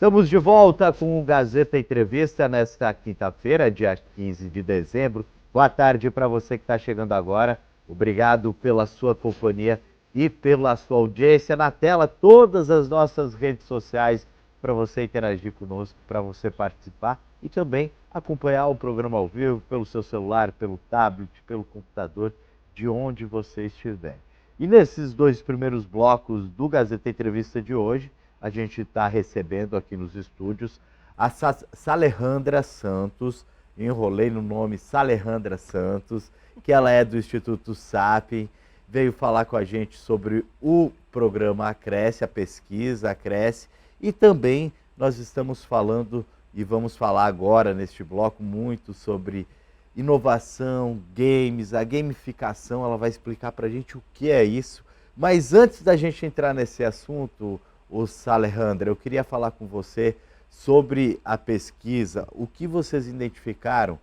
Estamos de volta com o Gazeta Entrevista nesta quinta-feira, dia 15 de dezembro. Boa tarde para você que está chegando agora. Obrigado pela sua companhia e pela sua audiência. Na tela, todas as nossas redes sociais para você interagir conosco, para você participar e também acompanhar o programa ao vivo pelo seu celular, pelo tablet, pelo computador, de onde você estiver. E nesses dois primeiros blocos do Gazeta Entrevista de hoje, a gente está recebendo aqui nos estúdios a Salejandra Santos, enrolei no nome Salejandra Santos, que ela é do Instituto Sapien, veio falar com a gente sobre o programa Acresce, a pesquisa Acresce, e também nós estamos falando, e vamos falar agora neste bloco, muito sobre inovação, games, a gamificação. Ela vai explicar para a gente o que é isso. Mas antes da gente entrar nesse assunto, Salejandra, eu queria falar com você sobre a pesquisa, o que vocês identificaram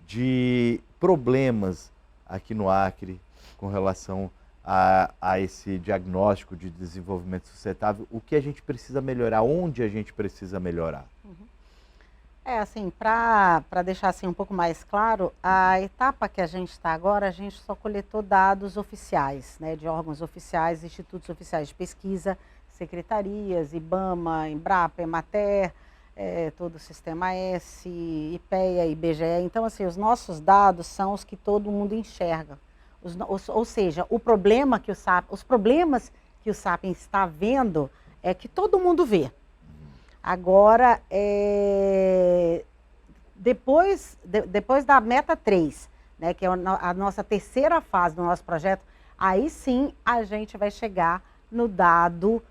de problemas aqui no Acre com relação a esse diagnóstico de desenvolvimento sustentável, o que a gente precisa melhorar, onde a gente precisa melhorar. Assim, para deixar assim um pouco mais claro, a etapa que a gente está agora, a gente só coletou dados oficiais, né, de órgãos oficiais, institutos oficiais de pesquisa, secretarias, IBAMA, Embrapa, Emater, todo o Sistema S, IPEA, IBGE. Então, assim, os nossos dados são os que todo mundo enxerga. Ou seja, os problemas que o Sapien está vendo é que todo mundo vê. Agora, depois da meta 3, né, que é a nossa terceira fase do nosso projeto, aí sim a gente vai chegar no dado,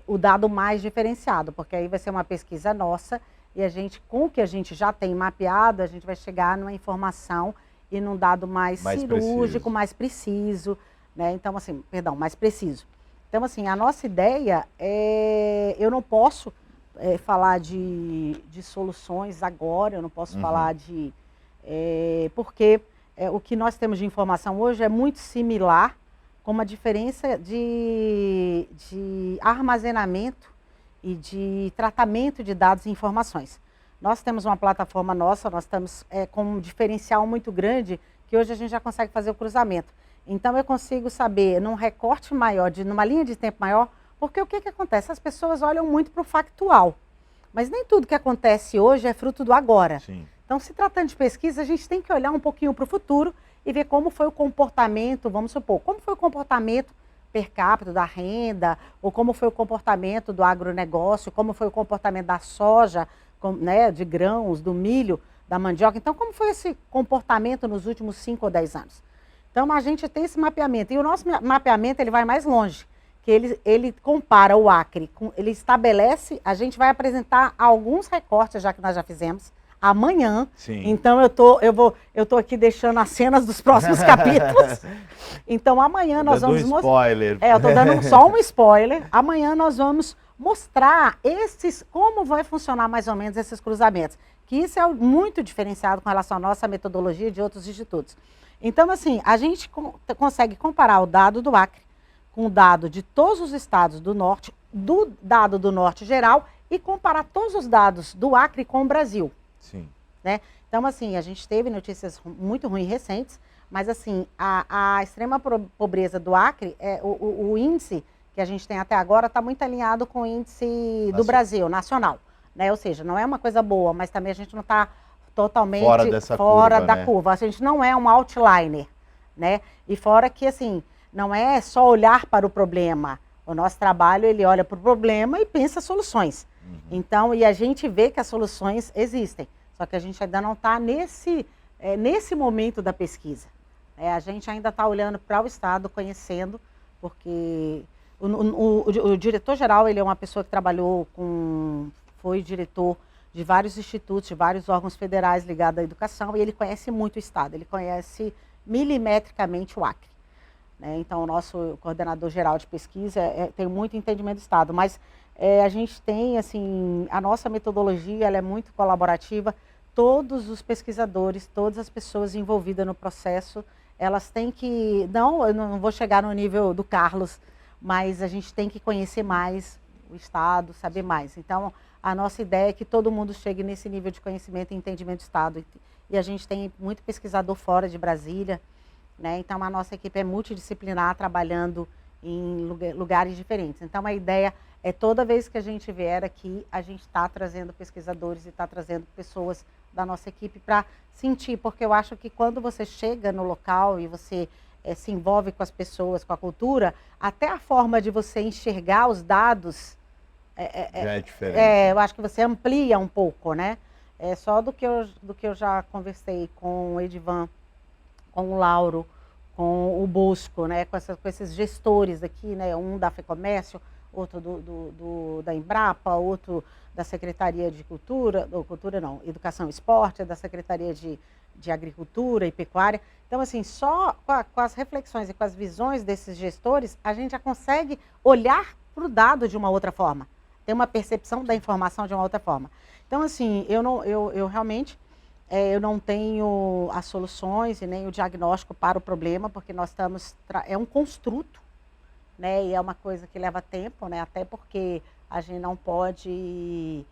o dado mais diferenciado, porque aí vai ser uma pesquisa nossa e a gente, com o que a gente já tem mapeado, a gente vai chegar numa informação e num dado mais cirúrgico, mais preciso, né? Então, assim, perdão, mais preciso. Então, assim, a nossa ideia eu não posso falar de soluções agora, eu não posso falar de... porque o que nós temos de informação hoje é muito similar, com uma diferença de armazenamento e de tratamento de dados e informações. Nós temos uma plataforma nossa, nós estamos com um diferencial muito grande, que hoje a gente já consegue fazer o cruzamento. Então, eu consigo saber, num recorte maior, numa linha de tempo maior, porque o que acontece? As pessoas olham muito para o factual, mas nem tudo que acontece hoje é fruto do agora. Sim. Então, se tratando de pesquisa, a gente tem que olhar um pouquinho para o futuro e ver como foi o comportamento, vamos supor, como foi o comportamento per capita da renda, ou como foi o comportamento do agronegócio, como foi o comportamento da soja, né, de grãos, do milho, da mandioca. Então, como foi esse comportamento nos últimos 5 ou 10 anos? Então, a gente tem esse mapeamento, e o nosso mapeamento ele vai mais longe, que ele compara o Acre, ele estabelece, a gente vai apresentar alguns recortes, já que nós já fizemos, amanhã. Sim. Então, eu tô aqui deixando as cenas dos próximos capítulos. Então, amanhã nós vamos mostrar... spoiler. eu estou dando só um spoiler. Amanhã nós vamos mostrar como vai funcionar mais ou menos esses cruzamentos. Que isso é muito diferenciado com relação à nossa metodologia de outros institutos. Então, assim, a gente consegue comparar o dado do Acre com o dado de todos os estados do norte, do dado do norte geral, e comparar todos os dados do Acre com o Brasil. Sim. Né? Então, assim, a gente teve notícias muito ruins recentes, mas, assim, a extrema pobreza do Acre, o índice que a gente tem até agora está muito alinhado com o índice do Brasil, nacional. Né? Ou seja, não é uma coisa boa, mas também a gente não está totalmente fora da curva. A gente não é um outliner, né? E fora que, assim, não é só olhar para o problema. O nosso trabalho, ele olha para o problema e pensa soluções. Então, e a gente vê que as soluções existem. Só que a gente ainda não está nesse momento da pesquisa. A gente ainda está olhando para o Estado, conhecendo, porque o diretor-geral, ele é uma pessoa que trabalhou foi diretor de vários institutos, de vários órgãos federais ligados à educação, e ele conhece muito o Estado, ele conhece milimetricamente o Acre. Né? Então, o nosso coordenador geral de pesquisa tem muito entendimento do Estado, mas a gente tem, assim, a nossa metodologia, ela é muito colaborativa, todos os pesquisadores, todas as pessoas envolvidas no processo, elas têm que, eu não vou chegar no nível do Carlos, mas a gente tem que conhecer mais o Estado saber mais. Então, a nossa ideia é que todo mundo chegue nesse nível de conhecimento e entendimento do Estado. E a gente tem muito pesquisador fora de Brasília, né? Então, a nossa equipe é multidisciplinar, trabalhando em lugares diferentes. Então, a ideia é toda vez que a gente vier aqui, a gente está trazendo pesquisadores e está trazendo pessoas da nossa equipe para sentir, porque eu acho que quando você chega no local e você se envolve com as pessoas, com a cultura, até a forma de você enxergar os dados já é diferente. eu acho que você amplia um pouco, né? É só do que eu já conversei com o Edivan, com o Lauro, com o Bosco, né? Com esses gestores aqui, né? Um da FEComércio, outro da Embrapa, outro da Secretaria de Cultura, ou Cultura não, Educação e Esporte, da Secretaria de Agricultura e Pecuária. Então, assim, só com as reflexões e com as visões desses gestores, a gente já consegue olhar para o dado de uma outra forma, ter uma percepção da informação de uma outra forma. Então, assim, eu realmente eu não tenho as soluções e nem o diagnóstico para o problema, porque nós estamos... É um construto, né? E é uma coisa que leva tempo, né? Até porque a gente não pode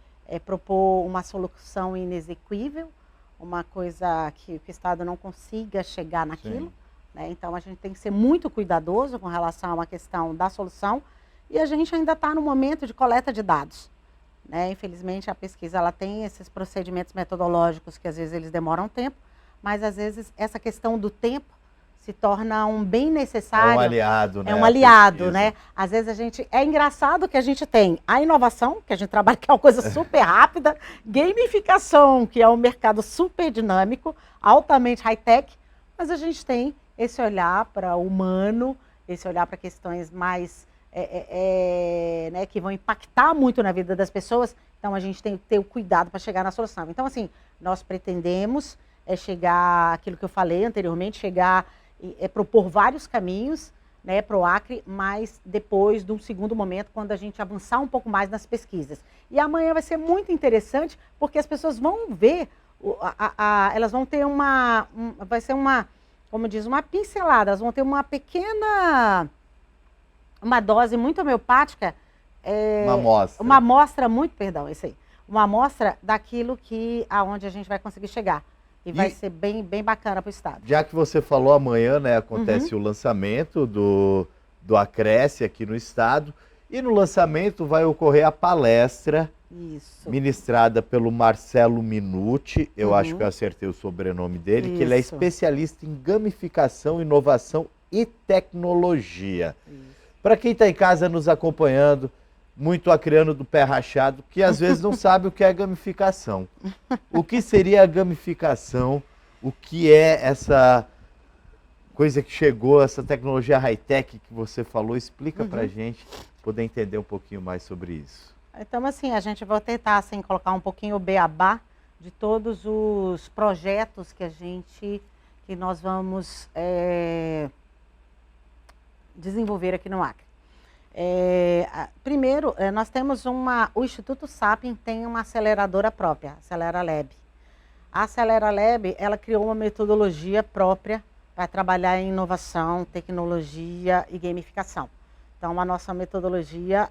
propor uma solução inexequível, uma coisa que o Estado não consiga chegar naquilo, né? Então, a gente tem que ser muito cuidadoso com relação a uma questão da solução, e a gente ainda está no momento de coleta de dados, né? Infelizmente, a pesquisa ela tem esses procedimentos metodológicos que às vezes eles demoram tempo, mas às vezes essa questão do tempo se torna um bem necessário. É um aliado, né? É um aliado, né? Às vezes é engraçado que a gente tem a inovação, que a gente trabalha, que é uma coisa super rápida, gamificação, que é um mercado super dinâmico, altamente high-tech, mas a gente tem esse olhar para o humano, esse olhar para questões mais, né, que vão impactar muito na vida das pessoas. Então, a gente tem que ter o cuidado para chegar na solução. Então, assim, nós pretendemos chegar, aquilo que eu falei anteriormente, propor vários caminhos, né, para o Acre, mas depois de um segundo momento, quando a gente avançar um pouco mais nas pesquisas. E amanhã vai ser muito interessante, porque as pessoas vão ver, elas vão ter vai ser como diz, uma pincelada, elas vão ter uma pequena, uma dose muito homeopática, uma amostra muito, perdão, isso aí, uma amostra daquilo aonde a gente vai conseguir chegar. E vai ser bem bacana para o Estado. Já que você falou, amanhã, né, acontece o lançamento do Acresce aqui no Estado. E no lançamento vai ocorrer a palestra ministrada pelo Marcelo Minuti. Eu acho que eu acertei o sobrenome dele, que ele é especialista em gamificação, inovação e tecnologia. Para quem está em casa nos acompanhando, muito acreano do pé rachado, que às vezes não sabe o que é gamificação. O que seria a gamificação? O que é essa coisa que chegou, essa tecnologia high-tech que você falou? Explica pra gente, poder entender um pouquinho mais sobre isso. Então, assim, a gente vai tentar assim, colocar um pouquinho o beabá de todos os projetos que nós vamos desenvolver aqui no Acre. Primeiro, nós temos o Instituto Sapien tem uma aceleradora própria, a Acelera Lab. A Acelera Lab, ela criou uma metodologia própria para trabalhar em inovação, tecnologia e gamificação. Então, a nossa metodologia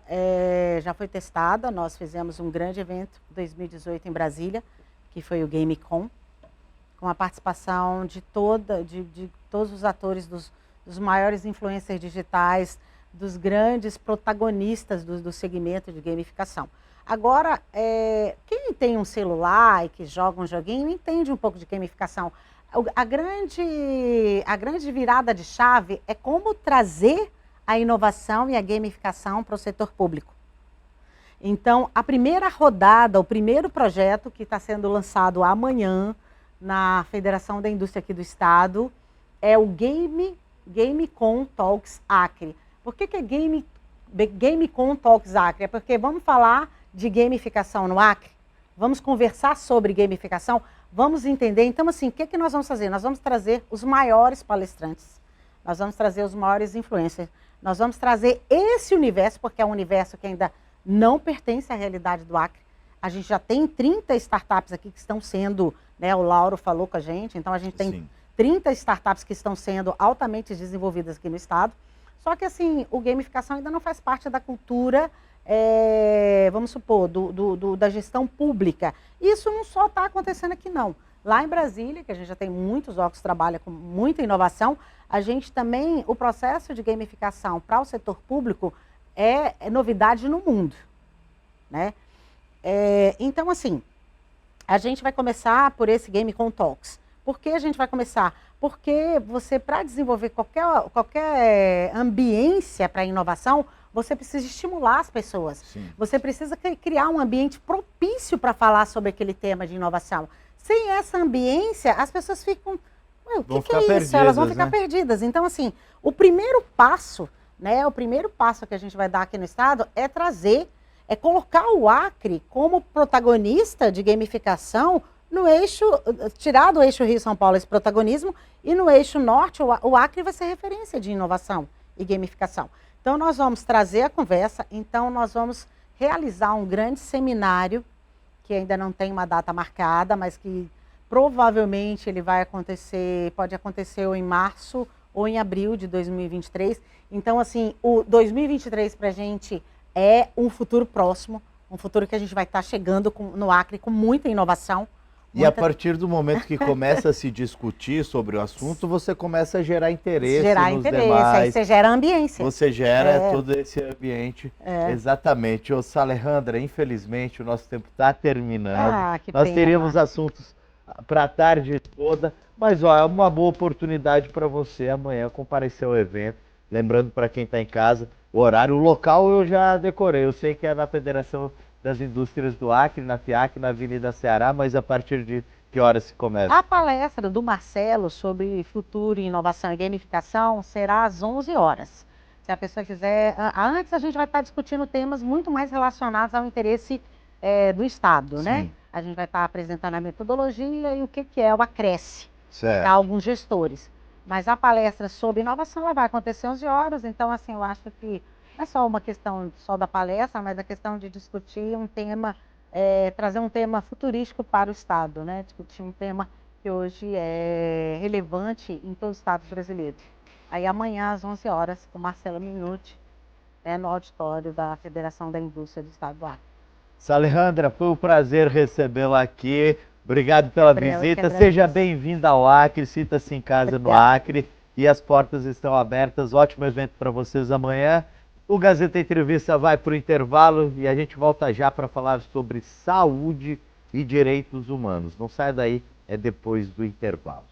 já foi testada, nós fizemos um grande evento em 2018 em Brasília, que foi o GameCon, com a participação de todos os atores, dos maiores influencers digitais, dos grandes protagonistas do segmento de gamificação. Agora, quem tem um celular e que joga um joguinho entende um pouco de gamificação. A grande virada de chave é como trazer a inovação e a gamificação para o setor público. Então, a primeira rodada, o primeiro projeto que está sendo lançado amanhã na Federação da Indústria aqui do Estado é o GameCon Talks Acre. Por que é GameCon Talks Acre? É porque vamos falar de gamificação no Acre, vamos conversar sobre gamificação, vamos entender. Então, assim, o que nós vamos fazer? Nós vamos trazer os maiores palestrantes, nós vamos trazer os maiores influencers, nós vamos trazer esse universo, porque é um universo que ainda não pertence à realidade do Acre. A gente já tem 30 startups aqui que estão sendo, né, o Lauro falou com a gente, então a gente tem 30 startups que estão sendo altamente desenvolvidas aqui no Estado. Só que, assim, o gamificação ainda não faz parte da cultura vamos supor, da gestão pública. Isso não só está acontecendo aqui, não. Lá em Brasília, que a gente já tem muitos órgãos que trabalham com muita inovação, a gente também, o processo de gamificação para o setor público é novidade no mundo, né? Então, assim, a gente vai começar por esse Game com Talks. Por que a gente vai começar? Porque você, para desenvolver qualquer ambiência para inovação, você precisa estimular as pessoas. Sim. Você precisa criar um ambiente propício para falar sobre aquele tema de inovação. Sem essa ambiência, as pessoas ficam... O que é isso? Elas vão ficar perdidas. Então, assim, o primeiro passo, né? O primeiro passo que a gente vai dar aqui no estado é colocar o Acre como protagonista de gamificação no eixo, tirar do eixo Rio-São Paulo esse protagonismo, e no eixo norte o Acre vai ser referência de inovação e gamificação. Então, nós vamos trazer a conversa, então nós vamos realizar um grande seminário, que ainda não tem uma data marcada, mas que provavelmente ele vai acontecer, pode acontecer ou em março ou em abril de 2023. Então, assim, o 2023 para a gente é um futuro próximo, um futuro que a gente vai estar chegando no Acre com muita inovação. E a partir do momento que começa a se discutir sobre o assunto, você começa a gerar interesse nos demais. Aí você gera ambiência. Você gera todo esse ambiente. Exatamente. Ô, Salejandra, infelizmente o nosso tempo está terminando. Que Nós pena. teríamos assuntos para a tarde toda, mas ó, é uma boa oportunidade para você amanhã comparecer ao evento. Lembrando para quem está em casa, o horário, o local eu já decorei. Eu sei que é na Federação das Indústrias do Acre, na FIAC, na Avenida Ceará, mas a partir de que horas se começa? A palestra do Marcelo sobre futuro, inovação e gamificação será às 11 horas. Se a pessoa quiser... Antes a gente vai estar discutindo temas muito mais relacionados ao interesse do Estado, Sim. né? A gente vai estar apresentando a metodologia e o que é o Acresce para alguns gestores. Mas a palestra sobre inovação ela vai acontecer às 11 horas, então assim, eu acho que não é só uma questão só da palestra, mas a questão de discutir um tema, trazer um tema futurístico para o Estado, né? Discutir um tema que hoje é relevante em todo o Estado brasileiro. Aí amanhã às 11 horas, com Marcelo Minuti, no auditório da Federação da Indústria do Estado do Acre. Salejandra, foi um prazer recebê-la aqui. Obrigado pela visita. Seja bem-vinda ao Acre, sinta-se em casa no Acre e as portas estão abertas. Ótimo evento para vocês amanhã. O Gazeta Entrevista vai para o intervalo e a gente volta já para falar sobre saúde e direitos humanos. Não saia daí, é depois do intervalo.